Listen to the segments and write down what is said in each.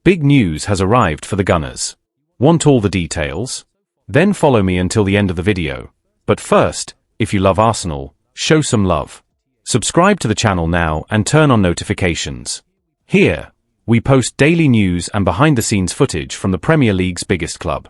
Big news has arrived for the Gunners. Want all the details? Then follow me until the end of the video. But first, if you love Arsenal, show some love. Subscribe to the channel now and turn on notifications. Here, we post daily news and behind-the-scenes footage from the Premier League's biggest club.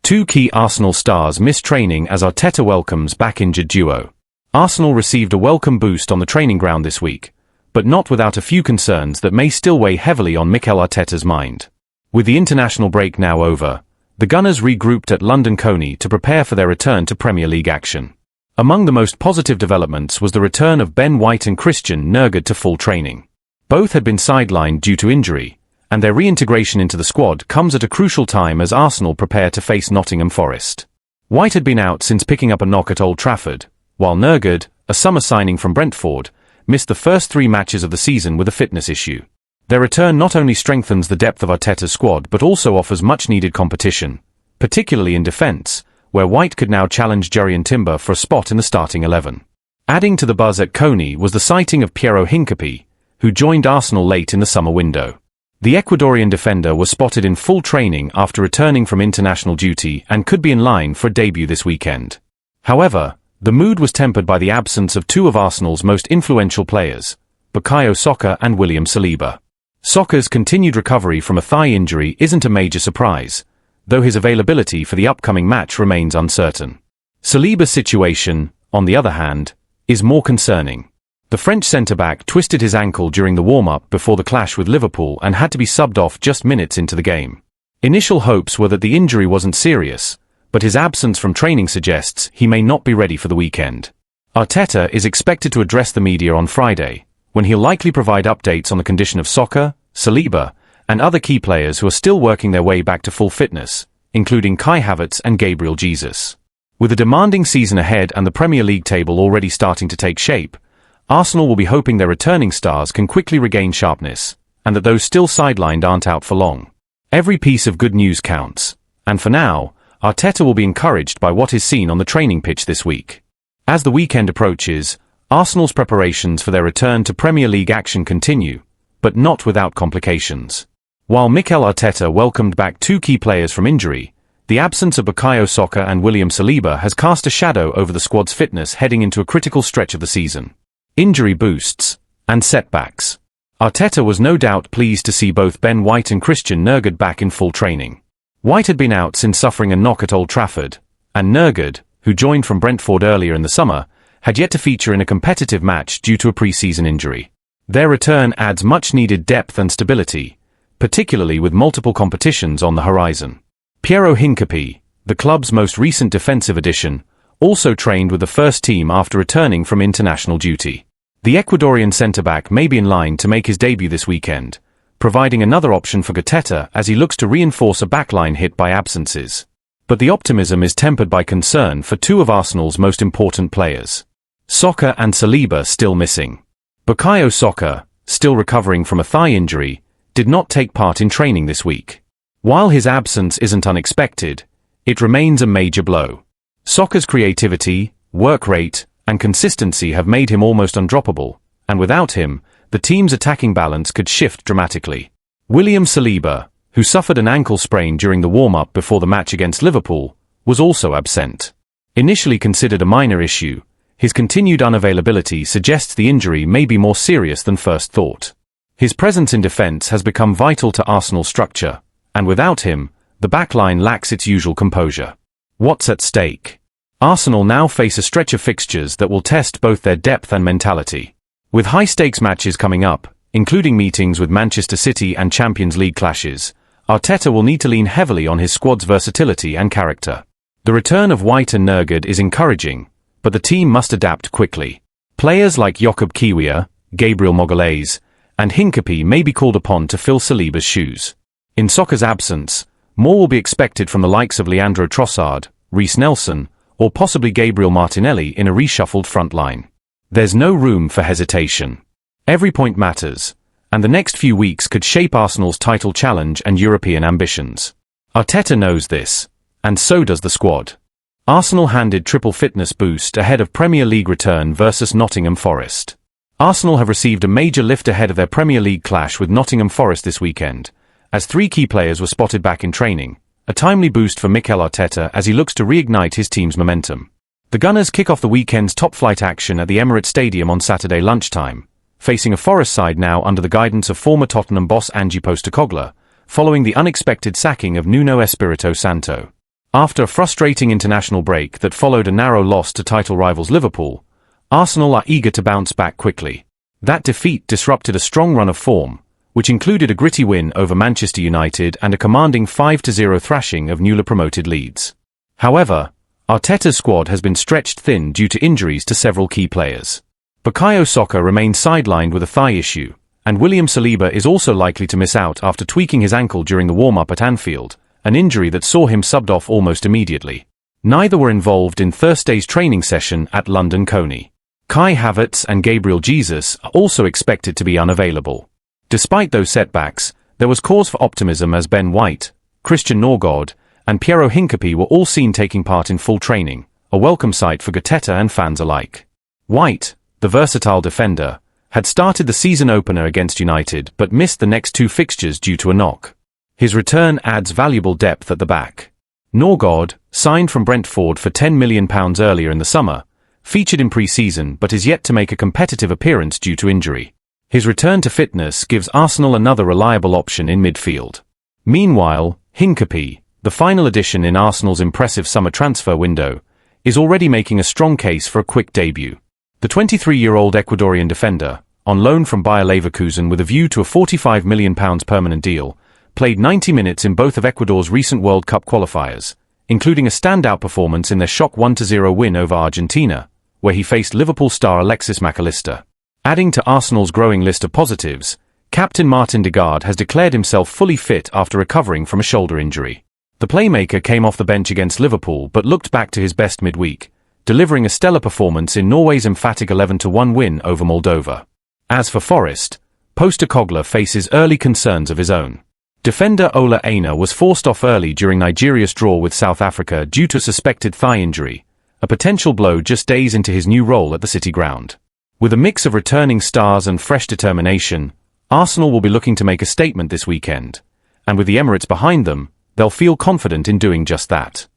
Two key Arsenal stars miss training as Arteta welcomes back injured duo. Arsenal received a welcome boost on the training ground this week, but not without a few concerns that may still weigh heavily on Mikel Arteta's mind. With the international break now over, the Gunners regrouped at London Coney to prepare for their return to Premier League action. Among the most positive developments was the return of Ben White and Christian Nørgaard to full training. Both had been sidelined due to injury, and their reintegration into the squad comes at a crucial time as Arsenal prepare to face Nottingham Forest. White had been out since picking up a knock at Old Trafford, while Nørgaard, a summer signing from Brentford, missed the first 3 matches of the season with a fitness issue. Their return not only strengthens the depth of Arteta's squad but also offers much-needed competition, particularly in defence, where White could now challenge Jurrien Timber for a spot in the starting 11. Adding to the buzz at Coney was the sighting of Piero Hincapié, who joined Arsenal late in the summer window. The Ecuadorian defender was spotted in full training after returning from international duty and could be in line for a debut this weekend. However, the mood was tempered by the absence of 2 of Arsenal's most influential players, Bukayo Saka and William Saliba. Saka's continued recovery from a thigh injury isn't a major surprise, though his availability for the upcoming match remains uncertain. Saliba's situation, on the other hand, is more concerning. The French centre-back twisted his ankle during the warm-up before the clash with Liverpool and had to be subbed off just minutes into the game. Initial hopes were that the injury wasn't serious, but his absence from training suggests he may not be ready for the weekend. Arteta is expected to address the media on Friday, when he'll likely provide updates on the condition of Saka, Saliba, and other key players who are still working their way back to full fitness, including Kai Havertz and Gabriel Jesus. With a demanding season ahead and the Premier League table already starting to take shape, Arsenal will be hoping their returning stars can quickly regain sharpness, and that those still sidelined aren't out for long. Every piece of good news counts, and for now, Arteta will be encouraged by what is seen on the training pitch this week. As the weekend approaches, Arsenal's preparations for their return to Premier League action continue, but not without complications. While Mikel Arteta welcomed back 2 key players from injury, the absence of Bukayo Saka and William Saliba has cast a shadow over the squad's fitness heading into a critical stretch of the season. Injury boosts and setbacks. Arteta was no doubt pleased to see both Ben White and Christian Nørgaard back in full training. White had been out since suffering a knock at Old Trafford, and Nørgaard, who joined from Brentford earlier in the summer, had yet to feature in a competitive match due to a pre-season injury. Their return adds much-needed depth and stability, particularly with multiple competitions on the horizon. Piero Hincapié, the club's most recent defensive addition, also trained with the first team after returning from international duty. The Ecuadorian centre-back may be in line to make his debut this weekend, providing another option for Arteta as he looks to reinforce a backline hit by absences. But the optimism is tempered by concern for 2 of Arsenal's most important players. Saka and Saliba still missing. Bukayo Saka, still recovering from a thigh injury, did not take part in training this week. While his absence isn't unexpected, it remains a major blow. Saka's creativity, work rate, and consistency have made him almost undroppable, and without him, the team's attacking balance could shift dramatically. William Saliba, who suffered an ankle sprain during the warm-up before the match against Liverpool, was also absent. Initially considered a minor issue, his continued unavailability suggests the injury may be more serious than first thought. His presence in defence has become vital to Arsenal's structure, and without him, the backline lacks its usual composure. What's at stake? Arsenal now face a stretch of fixtures that will test both their depth and mentality. With high-stakes matches coming up, including meetings with Manchester City and Champions League clashes, Arteta will need to lean heavily on his squad's versatility and character. The return of White and Nørgaard is encouraging, but the team must adapt quickly. Players like Jakub Kiwior, Gabriel Magalhaes, and Hincapié may be called upon to fill Saliba's shoes. In Saka's absence, more will be expected from the likes of Leandro Trossard, Reiss Nelson, or possibly Gabriel Martinelli in a reshuffled front line. There's no room for hesitation. Every point matters, and the next few weeks could shape Arsenal's title challenge and European ambitions. Arteta knows this, and so does the squad. Arsenal handed triple fitness boost ahead of Premier League return versus Nottingham Forest. Arsenal have received a major lift ahead of their Premier League clash with Nottingham Forest this weekend, as 3 key players were spotted back in training, a timely boost for Mikel Arteta as he looks to reignite his team's momentum. The Gunners kick off the weekend's top-flight action at the Emirates Stadium on Saturday lunchtime, facing a Forest side now under the guidance of former Tottenham boss Ange Postecoglou, following the unexpected sacking of Nuno Espirito Santo. After a frustrating international break that followed a narrow loss to title rivals Liverpool, Arsenal are eager to bounce back quickly. That defeat disrupted a strong run of form, which included a gritty win over Manchester United and a commanding 5-0 thrashing of newly promoted Leeds. However, Arteta's squad has been stretched thin due to injuries to several key players. Bukayo Saka remains sidelined with a thigh issue, and William Saliba is also likely to miss out after tweaking his ankle during the warm-up at Anfield, an injury that saw him subbed off almost immediately. Neither were involved in Thursday's training session at London Coney. Kai Havertz and Gabriel Jesus are also expected to be unavailable. Despite those setbacks, there was cause for optimism as Ben White, Christian Norgard, and Piero Hincapié were all seen taking part in full training, a welcome sight for Arteta and fans alike. White, the versatile defender, had started the season opener against United but missed the next 2 fixtures due to a knock. His return adds valuable depth at the back. Norgard, signed from Brentford for £10 million earlier in the summer, featured in pre-season but is yet to make a competitive appearance due to injury. His return to fitness gives Arsenal another reliable option in midfield. Meanwhile, Hincapié, the final addition in Arsenal's impressive summer transfer window, is already making a strong case for a quick debut. The 23-year-old Ecuadorian defender, on loan from Bayer Leverkusen with a view to a £45 million permanent deal, played 90 minutes in both of Ecuador's recent World Cup qualifiers, including a standout performance in their shock 1-0 win over Argentina, where he faced Liverpool star Alexis McAllister. Adding to Arsenal's growing list of positives, captain Martin Odegaard has declared himself fully fit after recovering from a shoulder injury. The playmaker came off the bench against Liverpool but looked back to his best midweek, delivering a stellar performance in Norway's emphatic 11-1 win over Moldova. As for Forest, Postecoglou faces early concerns of his own. Defender Ola Aina was forced off early during Nigeria's draw with South Africa due to a suspected thigh injury, a potential blow just days into his new role at the City ground. With a mix of returning stars and fresh determination, Arsenal will be looking to make a statement this weekend, and with the Emirates behind them, they'll feel confident in doing just that.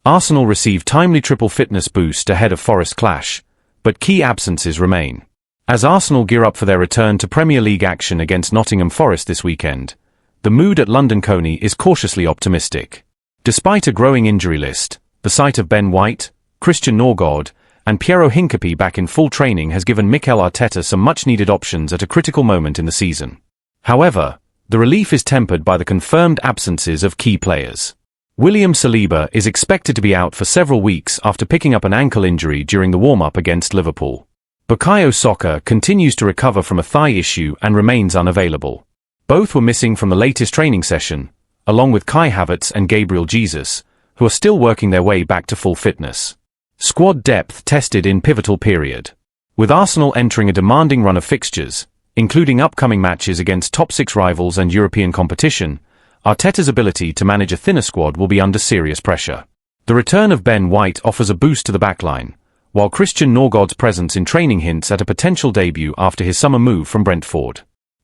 Arsenal received timely triple fitness boost ahead of Forest clash, but key absences remain. As Arsenal gear up for their return to Premier League action against Nottingham Forest this weekend, the mood at London Coney is cautiously optimistic. Despite a growing injury list, the sight of Ben White, Christian Norgard, and Piero Hincapié back in full training has given Mikel Arteta some much-needed options at a critical moment in the season. However, the relief is tempered by the confirmed absences of key players. William Saliba is expected to be out for several weeks after picking up an ankle injury during the warm-up against Liverpool. Bukayo Saka continues to recover from a thigh issue and remains unavailable. Both were missing from the latest training session, along with Kai Havertz and Gabriel Jesus, who are still working their way back to full fitness. Squad depth tested in pivotal period. With Arsenal entering a demanding run of fixtures, including upcoming matches against top 6 rivals and European competition, Arteta's ability to manage a thinner squad will be under serious pressure. The return of Ben White offers a boost to the backline, while Christian Norgard's presence in training hints at a potential debut after his summer move from Brentford.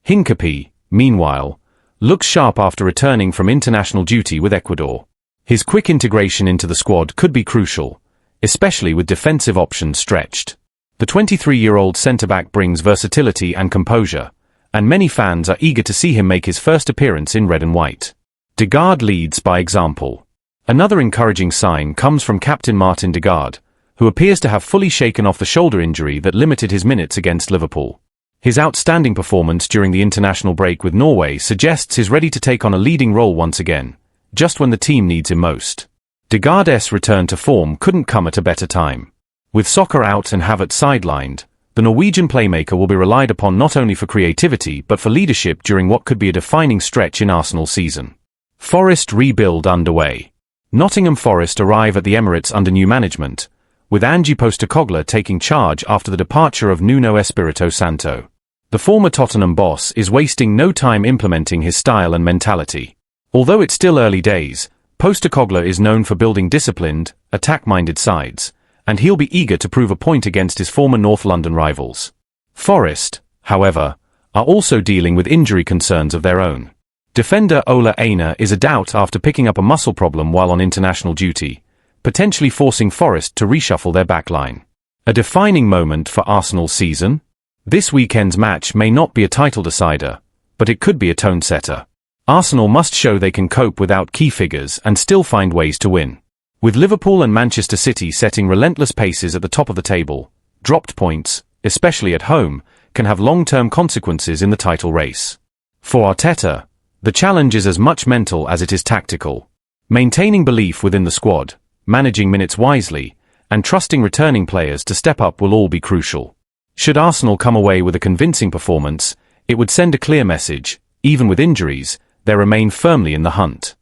Hincapié, meanwhile, looks sharp after returning from international duty with Ecuador. His quick integration into the squad could be crucial, especially with defensive options stretched. The 23-year-old centre-back brings versatility and composure, and many fans are eager to see him make his first appearance in red and white. Odegaard leads by example. Another encouraging sign comes from captain Martin Odegaard, who appears to have fully shaken off the shoulder injury that limited his minutes against Liverpool. His outstanding performance during the international break with Norway suggests he's ready to take on a leading role once again, just when the team needs him most. Odegaard's return to form couldn't come at a better time. With Saka out and Havertz sidelined, the Norwegian playmaker will be relied upon not only for creativity but for leadership during what could be a defining stretch in Arsenal's season. Forest rebuild underway. Nottingham Forest arrive at the Emirates under new management, with Ange Postecoglou taking charge after the departure of Nuno Espirito Santo. The former Tottenham boss is wasting no time implementing his style and mentality. Although it's still early days, Postecoglou is known for building disciplined, attack-minded sides, and he'll be eager to prove a point against his former North London rivals. Forest, however, are also dealing with injury concerns of their own. Defender Ola Aina is a doubt after picking up a muscle problem while on international duty, potentially forcing Forest to reshuffle their backline. A defining moment for Arsenal's season? This weekend's match may not be a title decider, but it could be a tone setter. Arsenal must show they can cope without key figures and still find ways to win. With Liverpool and Manchester City setting relentless paces at the top of the table, dropped points, especially at home, can have long-term consequences in the title race. For Arteta, the challenge is as much mental as it is tactical. Maintaining belief within the squad, managing minutes wisely, and trusting returning players to step up will all be crucial. Should Arsenal come away with a convincing performance, it would send a clear message: even with injuries, they remain firmly in the hunt.